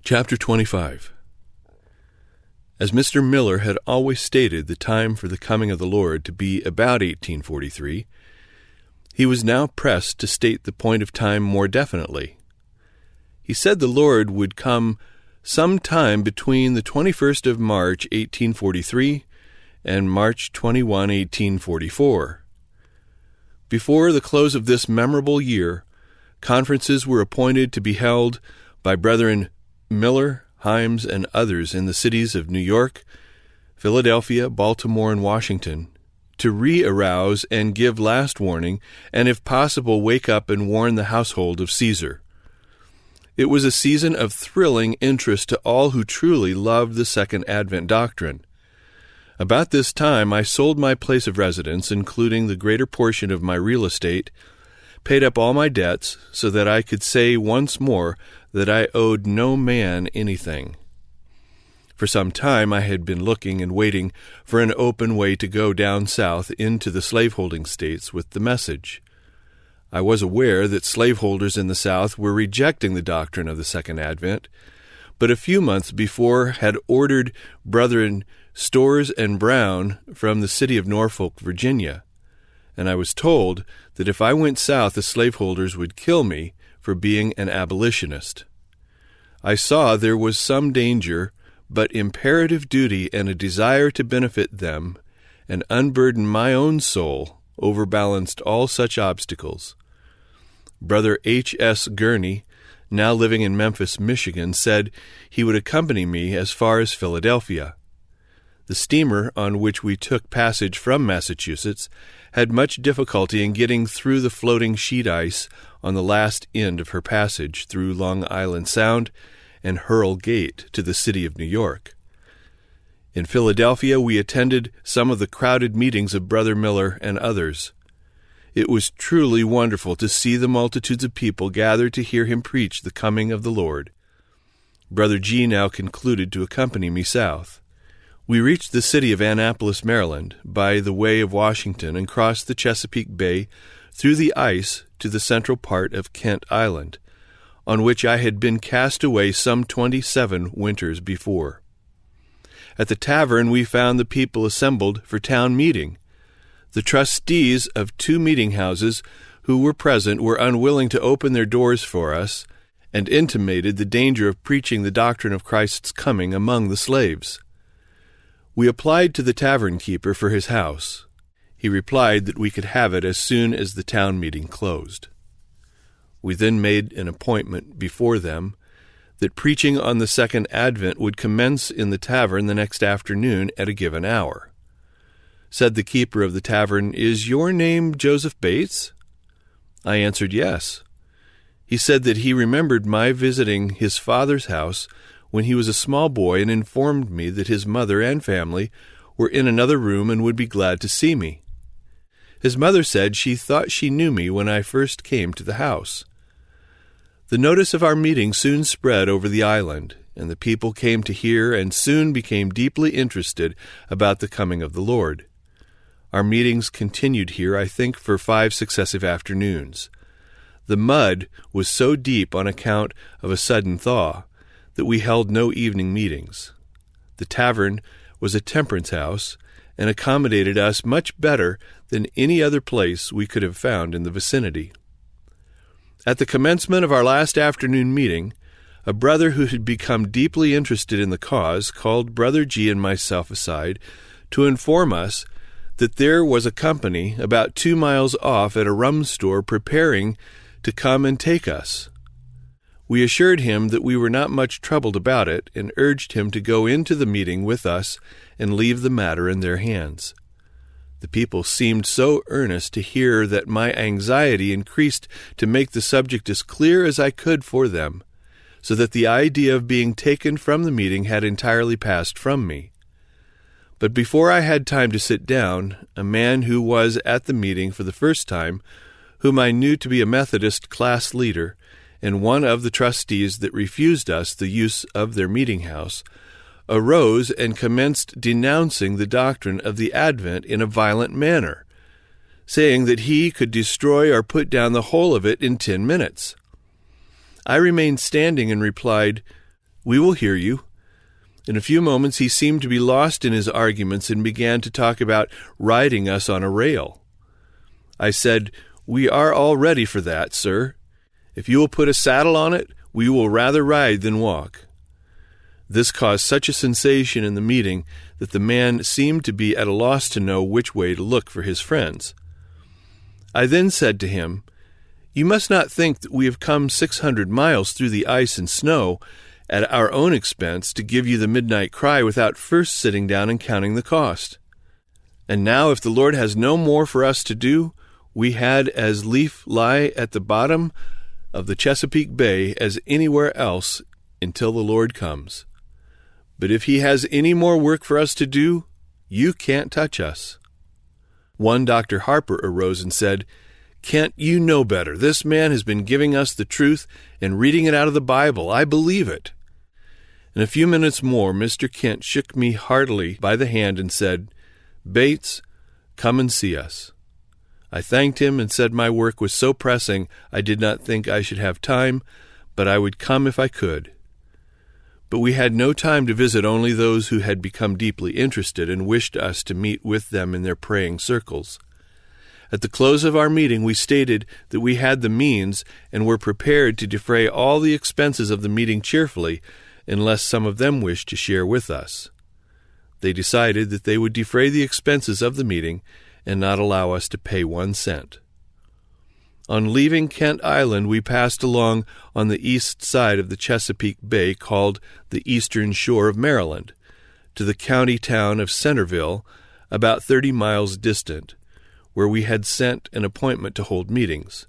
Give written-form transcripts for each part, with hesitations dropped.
Chapter 25. As Mr. Miller had always stated the time for the coming of the Lord to be about 1843, he was now pressed to state the point of time more definitely. He said the Lord would come some time between the 21st of March, 1843, and March 21, 1844. Before the close of this memorable year, conferences were appointed to be held by Brethren Miller, Himes, and others in the cities of New York, Philadelphia, Baltimore, and Washington, to re-arouse and give last warning, and if possible wake up and warn the household of Caesar. It was a season of thrilling interest to all who truly loved the Second Advent doctrine. About this time I sold my place of residence, including the greater portion of my real estate, paid up all my debts, so that I could say once more that I owed no man anything. For some time I had been looking and waiting for an open way to go down south into the slaveholding states with the message. I was aware that slaveholders in the South were rejecting the doctrine of the Second Advent, but a few months before had ordered Brethren Storrs and Brown from the city of Norfolk, Virginia, and I was told that if I went south the slaveholders would kill me for being an abolitionist. I saw there was some danger, but imperative duty and a desire to benefit them and unburden my own soul overbalanced all such obstacles. Brother H.S. Gurney, now living in Memphis, Michigan, said he would accompany me as far as Philadelphia. The steamer on which we took passage from Massachusetts had much difficulty in getting through the floating sheet ice on the last end of her passage through Long Island Sound and Hurl Gate to the city of New York. In Philadelphia we attended some of the crowded meetings of Brother Miller and others. It was truly wonderful to see the multitudes of people gathered to hear him preach the coming of the Lord. Brother G. now concluded to accompany me south. We reached the city of Annapolis, Maryland, by the way of Washington, and crossed the Chesapeake Bay through the ice to the central part of Kent Island, on which I had been cast away some 27 winters before. At the tavern we found the people assembled for town meeting. The trustees of 2 meeting houses who were present were unwilling to open their doors for us, and intimated the danger of preaching the doctrine of Christ's coming among the slaves. We applied to the tavern keeper for his house. He replied that we could have it as soon as the town meeting closed. We then made an appointment before them that preaching on the Second Advent would commence in the tavern the next afternoon at a given hour. Said the keeper of the tavern, "Is your name Joseph Bates?" I answered yes. He said that he remembered my visiting his father's house when he was a small boy, and informed me that his mother and family were in another room and would be glad to see me. His mother said she thought she knew me when I first came to the house. The notice of our meeting soon spread over the island, and the people came to hear and soon became deeply interested about the coming of the Lord. Our meetings continued here, I think, for 5 successive afternoons. The mud was so deep on account of a sudden thaw that we held no evening meetings. The tavern was a temperance house, and accommodated us much better than any other place we could have found in the vicinity. At the commencement of our last afternoon meeting, a brother who had become deeply interested in the cause called Brother G. and myself aside to inform us that there was a company about 2 miles off at a rum store preparing to come and take us. We assured him that we were not much troubled about it, and urged him to go into the meeting with us and leave the matter in their hands. The people seemed so earnest to hear that my anxiety increased to make the subject as clear as I could for them, so that the idea of being taken from the meeting had entirely passed from me. But before I had time to sit down, a man who was at the meeting for the first time, whom I knew to be a Methodist class leader, and one of the trustees that refused us the use of their meeting house, arose and commenced denouncing the doctrine of the Advent in a violent manner, saying that he could destroy or put down the whole of it in 10 minutes. I remained standing and replied, We will hear you." In a few moments he seemed to be lost in his arguments and began to talk about riding us on a rail. I said, "We are all ready for that, sir. If you will put a saddle on it, we will rather ride than walk." This caused such a sensation in the meeting that the man seemed to be at a loss to know which way to look for his friends. I then said to him, "You must not think that we have come 600 miles through the ice and snow at our own expense to give you the midnight cry without first sitting down and counting the cost. And now, if the Lord has no more for us to do, we had as lief lie at the bottom of the Chesapeake Bay as anywhere else until the Lord comes. But if he has any more work for us to do, you can't touch us." One Dr. Harper arose and said, "Kent, you know better. This man has been giving us the truth and reading it out of the Bible. I believe it." In a few minutes more, Mr. Kent shook me heartily by the hand and said, "Bates, come and see us." I thanked him and said my work was so pressing I did not think I should have time, but I would come if I could. But we had no time to visit only those who had become deeply interested and wished us to meet with them in their praying circles. At the close of our meeting, we stated that we had the means and were prepared to defray all the expenses of the meeting cheerfully, unless some of them wished to share with us. They decided that they would defray the expenses of the meeting and not allow us to pay 1 cent. On leaving Kent Island, we passed along on the east side of the Chesapeake Bay, called the Eastern Shore of Maryland, to the county town of Centerville, about 30 miles distant, where we had sent an appointment to hold meetings.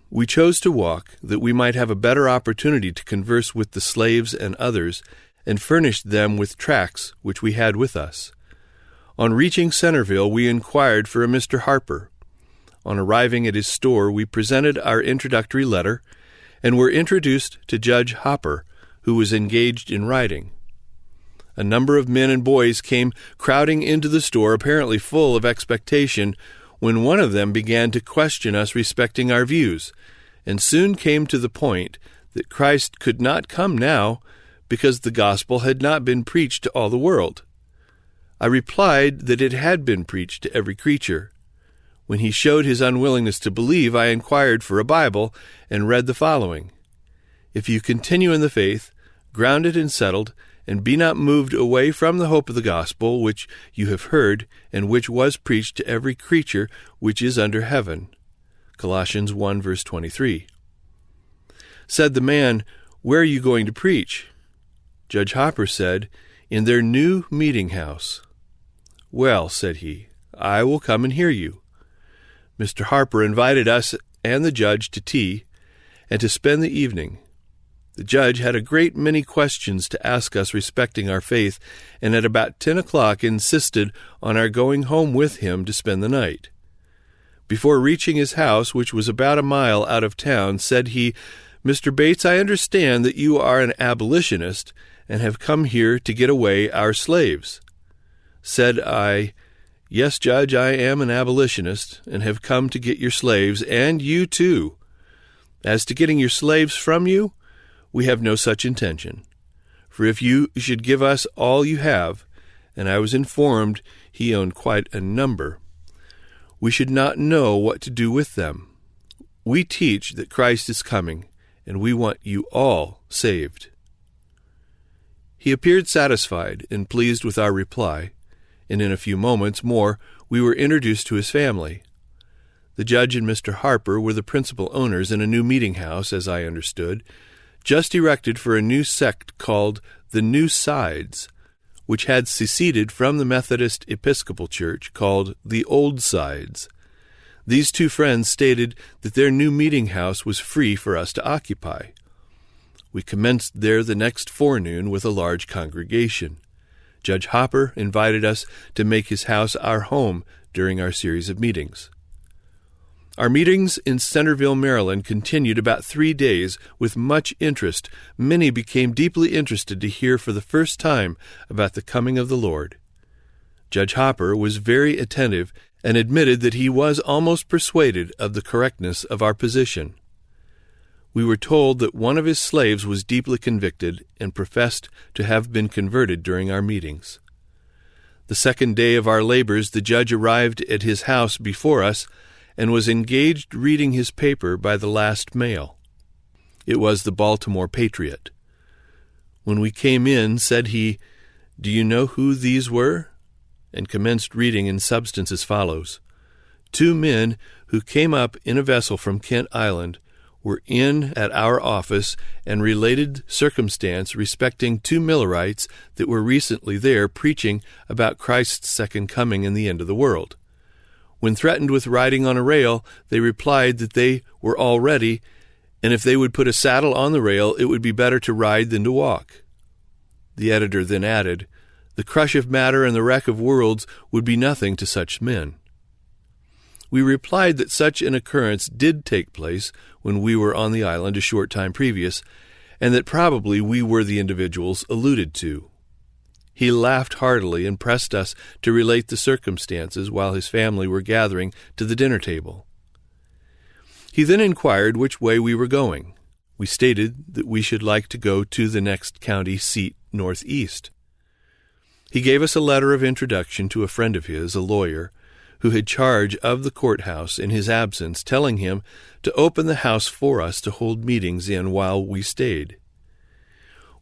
We chose to walk, that we might have a better opportunity to converse with the slaves and others, and furnished them with tracts which we had with us. On reaching Centerville, we inquired for a Mr. Harper. On arriving at his store, we presented our introductory letter, and were introduced to Judge Hopper, who was engaged in writing. A number of men and boys came crowding into the store, apparently full of expectation, when one of them began to question us respecting our views, and soon came to the point that Christ could not come now because the gospel had not been preached to all the world. I replied that it had been preached to every creature. When he showed his unwillingness to believe, I inquired for a Bible and read the following: "If you continue in the faith, grounded and settled, and be not moved away from the hope of the gospel, which you have heard, and which was preached to every creature which is under heaven." Colossians 1, verse 23. Said the man, "Where are you going to preach?" Judge Hopper said, "In their new meeting house." "Well," said he, "I will come and hear you." Mr. Harper invited us and the judge to tea and to spend the evening. The judge had a great many questions to ask us respecting our faith, and at about 10 o'clock insisted on our going home with him to spend the night. Before reaching his house, which was about a mile out of town, said he, "Mr. Bates, I understand that you are an abolitionist and have come here to get away our slaves." Said I, "Yes, Judge, I am an abolitionist and have come to get your slaves, and you too. As to getting your slaves from you, we have no such intention. For if you should give us all you have," and I was informed he owned quite a number, "we should not know what to do with them. We teach that Christ is coming, and we want you all saved." He appeared satisfied and pleased with our reply, and in a few moments more we were introduced to his family. The judge and Mr. Harper were the principal owners in a new meeting house, as I understood, just erected for a new sect called the New Sides, which had seceded from the Methodist Episcopal Church called the Old Sides. These two friends stated that their new meeting house was free for us to occupy. We commenced there the next forenoon with a large congregation. Judge Hopper invited us to make his house our home during our series of meetings. Our meetings in Centerville, Maryland, continued about 3 days with much interest. Many became deeply interested to hear for the first time about the coming of the Lord. Judge Hopper was very attentive and admitted that he was almost persuaded of the correctness of our position. We were told that one of his slaves was deeply convicted and professed to have been converted during our meetings. The second day of our labors, the judge arrived at his house before us and was engaged reading his paper by the last mail. It was the Baltimore Patriot. When we came in, said he, "Do you know who these were?" and commenced reading in substance as follows. 2 men who came up in a vessel from Kent Island were in at our office and related circumstance respecting 2 Millerites that were recently there preaching about Christ's second coming and the end of the world. When threatened with riding on a rail, they replied that they were all ready, and if they would put a saddle on the rail, it would be better to ride than to walk. The editor then added, "The crush of matter and the wreck of worlds would be nothing to such men." We replied that such an occurrence did take place when we were on the island a short time previous, and that probably we were the individuals alluded to. He laughed heartily and pressed us to relate the circumstances while his family were gathering to the dinner table. He then inquired which way we were going. We stated that we should like to go to the next county seat northeast. He gave us a letter of introduction to a friend of his, a lawyer, who had charge of the courthouse in his absence, telling him to open the house for us to hold meetings in while we stayed.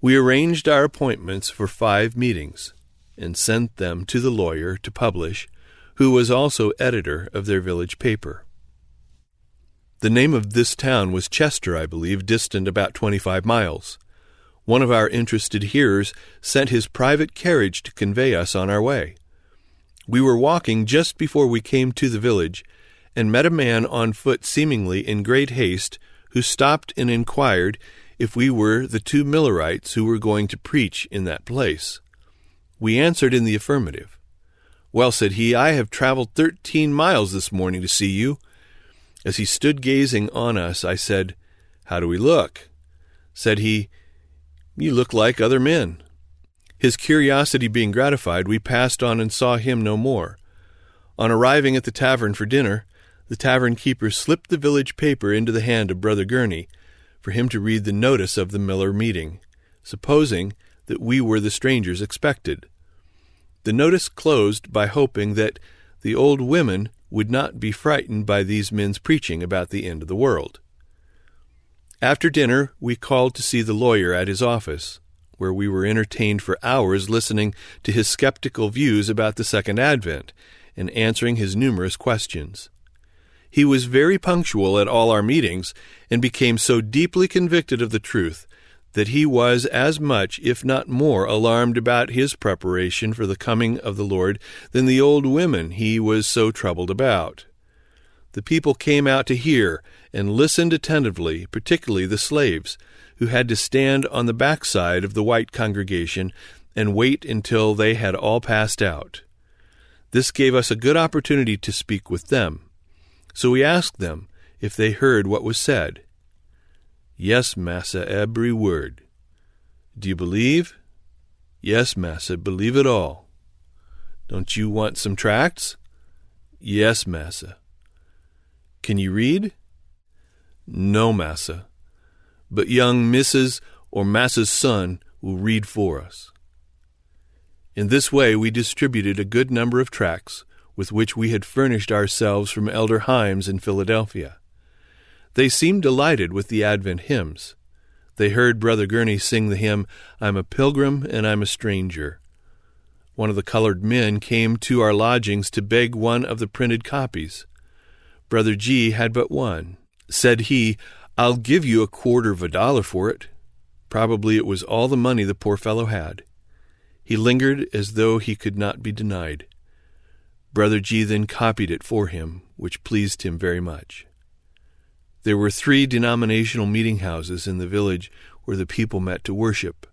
We arranged our appointments for 5 meetings and sent them to the lawyer to publish, who was also editor of their village paper. The name of this town was Chester, I believe, distant about 25 miles. One of our interested hearers sent his private carriage to convey us on our way. We were walking just before we came to the village, and met a man on foot seemingly in great haste, who stopped and inquired if we were the 2 Millerites who were going to preach in that place. We answered in the affirmative. "Well," said he, "I have traveled 13 miles this morning to see you." As he stood gazing on us, I said, "How do we look?" Said he, "You look like other men." His curiosity being gratified, we passed on and saw him no more. On arriving at the tavern for dinner, the tavern keeper slipped the village paper into the hand of Brother Gurney for him to read the notice of the Miller meeting, supposing that we were the strangers expected. The notice closed by hoping that the old women would not be frightened by these men's preaching about the end of the world. After dinner, we called to see the lawyer at his office, where we were entertained for hours listening to his skeptical views about the Second Advent and answering his numerous questions. He was very punctual at all our meetings and became so deeply convicted of the truth that he was as much, if not more, alarmed about his preparation for the coming of the Lord than the old women he was so troubled about. The people came out to hear and listened attentively, particularly the slaves, who had to stand on the backside of the white congregation and wait until they had all passed out. This gave us a good opportunity to speak with them. So we asked them if they heard what was said. "Yes, massa, every word." "Do you believe?" "Yes, massa, believe it all." "Don't you want some tracts?" "Yes, massa." "Can you read?" "No, massa, but young Mrs. or Massa's son will read for us." In this way we distributed a good number of tracts with which we had furnished ourselves from Elder Himes in Philadelphia. They seemed delighted with the Advent hymns. They heard Brother Gurney sing the hymn, "I'm a pilgrim and I'm a stranger." One of the colored men came to our lodgings to beg one of the printed copies. Brother G had but one. Said he, "I'll give you $0.25 for it." Probably it was all the money the poor fellow had. He lingered as though he could not be denied. Brother G then copied it for him, which pleased him very much. There were 3 denominational meeting houses in the village where the people met to worship.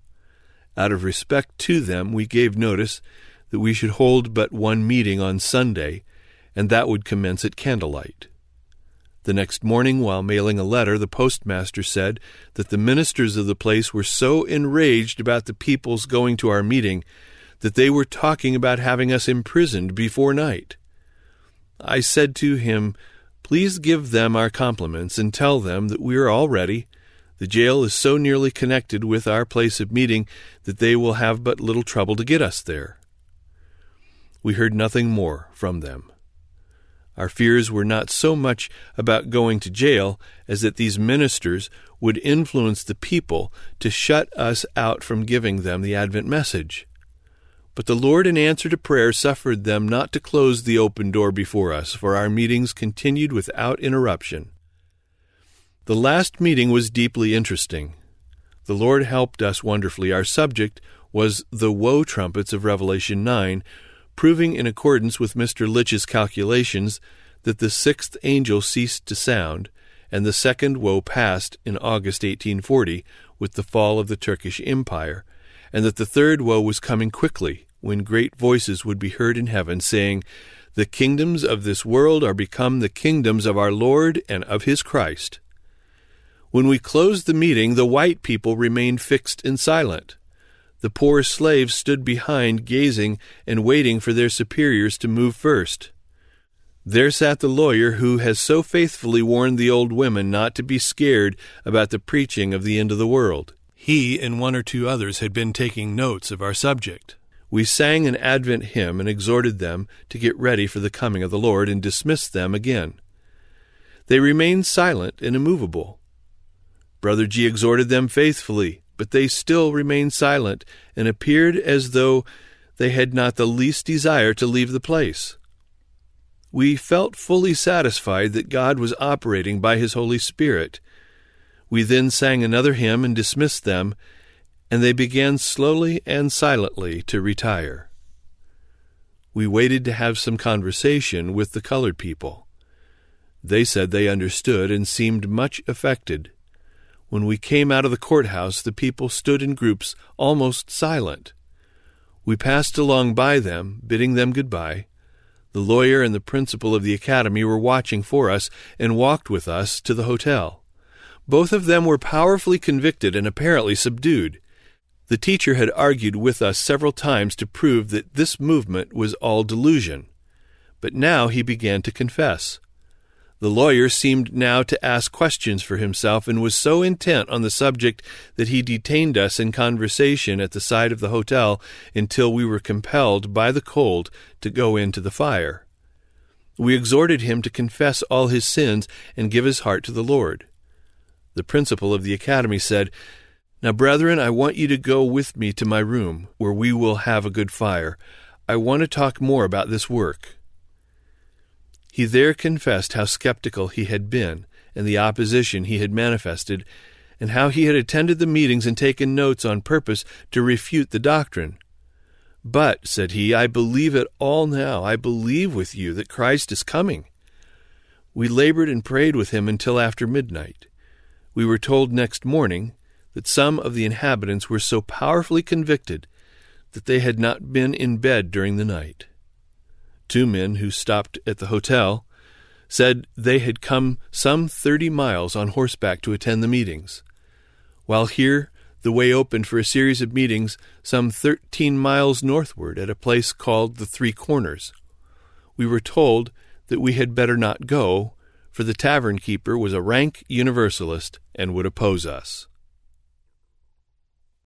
Out of respect to them, we gave notice that we should hold but one meeting on Sunday, and that would commence at candlelight. The next morning, while mailing a letter, the postmaster said that the ministers of the place were so enraged about the people's going to our meeting that they were talking about having us imprisoned before night. I said to him, "Please give them our compliments and tell them that we are all ready, The jail is so nearly connected with our place of meeting that they will have but little trouble to get us there." We heard nothing more from them. Our fears were not so much about going to jail as that these ministers would influence the people to shut us out from giving them the Advent message. But the Lord, in answer to prayer, suffered them not to close the open door before us, for our meetings continued without interruption. The last meeting was deeply interesting. The Lord helped us wonderfully. Our subject was the woe trumpets of Revelation 9, proving in accordance with Mr. Litch's calculations that the sixth angel ceased to sound, and the second woe passed in August 1840 with the fall of the Turkish Empire, and that the third woe was coming quickly, when great voices would be heard in heaven, saying, "The kingdoms of this world are become the kingdoms of our Lord and of his Christ." When we closed the meeting, the white people remained fixed and silent. The poor slaves stood behind, gazing and waiting for their superiors to move first. There sat the lawyer who has so faithfully warned the old women not to be scared about the preaching of the end of the world. He and one or two others had been taking notes of our subject. We sang an Advent hymn and exhorted them to get ready for the coming of the Lord and dismissed them again. They remained silent and immovable. Brother G exhorted them faithfully, but they still remained silent and appeared as though they had not the least desire to leave the place. We felt fully satisfied that God was operating by his Holy Spirit. We then sang another hymn and dismissed them, and they began slowly and silently to retire. We waited to have some conversation with the colored people. They said they understood and seemed much affected. When we came out of the courthouse, the people stood in groups, almost silent. We passed along by them, bidding them goodbye. The lawyer and the principal of the academy were watching for us and walked with us to the hotel. Both of them were powerfully convicted and apparently subdued. The teacher had argued with us several times to prove that this movement was all delusion, but now he began to confess. The lawyer seemed now to ask questions for himself and was so intent on the subject that he detained us in conversation at the side of the hotel until we were compelled by the cold to go into the fire. We exhorted him to confess all his sins and give his heart to the Lord. The principal of the academy said, "Now, brethren, I want you to go with me to my room, where we will have a good fire. I want to talk more about this work." He there confessed how skeptical he had been and the opposition he had manifested, and how he had attended the meetings and taken notes on purpose to refute the doctrine. "But," said he, "I believe it all now. I believe with you that Christ is coming." We labored and prayed with him until after midnight. We were told next morning that some of the inhabitants were so powerfully convicted that they had not been in bed during the night. 2 men who stopped at the hotel said they had come some 30 miles on horseback to attend the meetings. While here, the way opened for a series of meetings some 13 miles northward at a place called the Three Corners. We were told that we had better not go, for the tavern keeper was a rank Universalist and would oppose us.